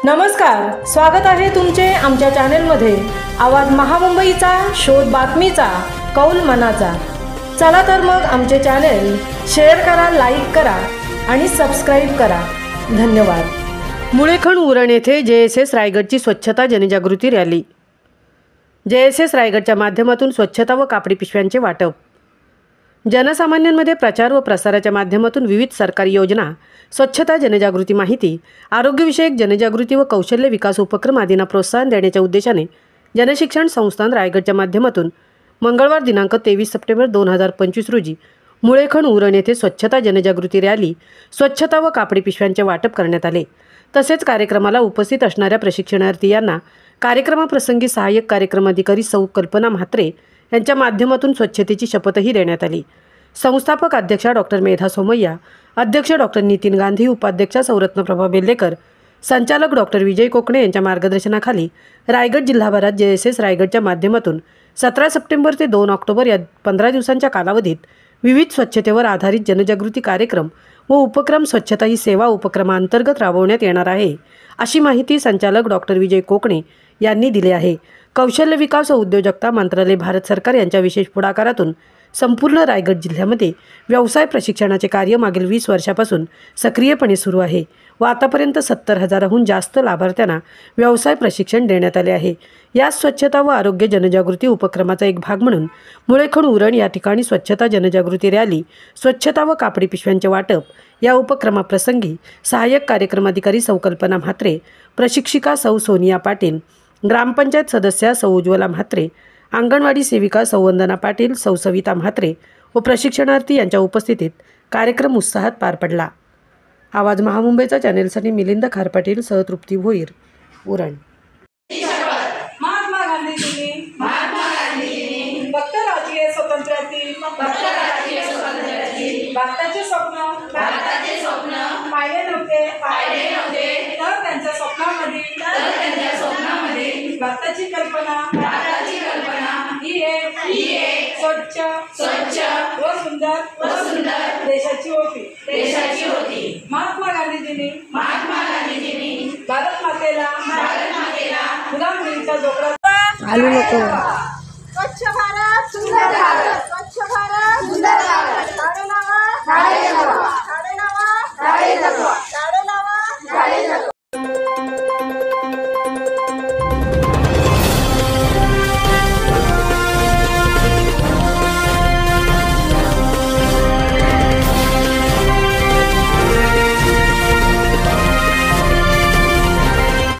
नमस्कार, स्वागत आहे तुमचे आमच्या चॅनेलमध्ये। आवाज महामुंबईचा, शोध बातमीचा, कौल मनाचा। चला तर मग आमचे चॅनेल शेअर करा, लाईक करा आणि सबस्क्राइब करा। धन्यवाद। मुळेखण उरण येथे JSS रायगडची स्वच्छता जनजागृती रॅली। JSS रायगडच्या माध्यमातून स्वच्छता व कापडी पिशव्यांचे वाटप। जनसामान्यांमध्ये प्रचार व प्रसाराच्या माध्यमातून विविध सरकारी योजना, स्वच्छता जनजागृती माहिती, आरोग्यविषयक जनजागृती व कौशल्य विकास उपक्रम आदींना प्रोत्साहन देण्याच्या उद्देशाने जनशिक्षण संस्थान रायगडच्या माध्यमातून मंगळवार दिनांक 23 सप्टेंबर 2025 रोजी मुळेखण उरण येथे स्वच्छता जनजागृती रॅली, स्वच्छता व कापडी पिशव्यांचे वाटप करण्यात आले। तसेच कार्यक्रमाला उपस्थित असणाऱ्या प्रशिक्षणार्थी यांना कार्यक्रमाप्रसंगी सहाय्यक कार्यक्रम अधिकारी सौ कल्पना म्हात्रे यांच्या माध्यमातून स्वच्छतेची शपथही देण्यात आली। संस्थापक अध्यक्षा डॉक्टर मेधा सोमय्या, अध्यक्ष डॉक्टर नितीन गांधी, उपाध्यक्षा सौरत्नप्रभा बेल्लेकर, संचालक डॉक्टर विजय कोकणे यांच्या मार्गदर्शनाखाली रायगड जिल्हाभरात JSS रायगडच्या माध्यमातून 17 सप्टेंबर ते 2 ऑक्टोबर या 15 दिवसांच्या कालावधीत विविध स्वच्छतेवर आधारित जनजागृती कार्यक्रम व उपक्रम स्वच्छता ही सेवा उपक्रमांतर्गत राबवण्यात येणार आहे, अशी माहिती संचालक डॉक्टर विजय कोकणे यांनी दिली आहे। कौशल्य विकास व उद्योजकता मंत्रालय, भारत सरकार यांच्या विशेष पुढाकारातून संपूर्ण रायगड जिल्ह्यामध्ये व्यवसाय प्रशिक्षणाचे कार्य मागील 20 वर्षापासून सक्रियपणे सुरू आहे व आतापर्यंत 70,000हून जास्त लाभार्थ्यांना व्यवसाय प्रशिक्षण देण्यात आले आहे। या स्वच्छता व आरोग्य जनजागृती उपक्रमाचा एक भाग म्हणून मुळेखण उरण या ठिकाणी स्वच्छता जनजागृती रॅली, स्वच्छता व कापडी पिशव्यांचे वाटप या उपक्रमाप्रसंगी सहाय्यक कार्यक्रम अधिकारी सौ कल्पना म्हात्रे, प्रशिक्षिका सौ सोनिया पाटील, ग्रामपंचायत सदस्या सौ उज्ज्वला म्हात्रे, अंगणवाडी सेविका सौ वंदना पाटील, सौ सविता म्हात्रे व प्रशिक्षणार्थी यांच्या उपस्थितीत कार्यक्रम उत्साहात पार पडला। आवाज महामुंबईचा चॅनेलसाठी मिलिंद खारपाटील सह तृप्ती भोईर, उरण। महात्मा गांधीजींनी फक्त राजकीय स्वातंत्र्यातील भारताचे स्वप्न पाहिले नव्हते, तर त्यांच्या स्वप्नामध्ये भारताची कल्पना ही एक स्वच्छ व सुंदर देशाची होती। महात्मा गांधीजींनी भारत मातेला गुलाम मुलींचा जोकडा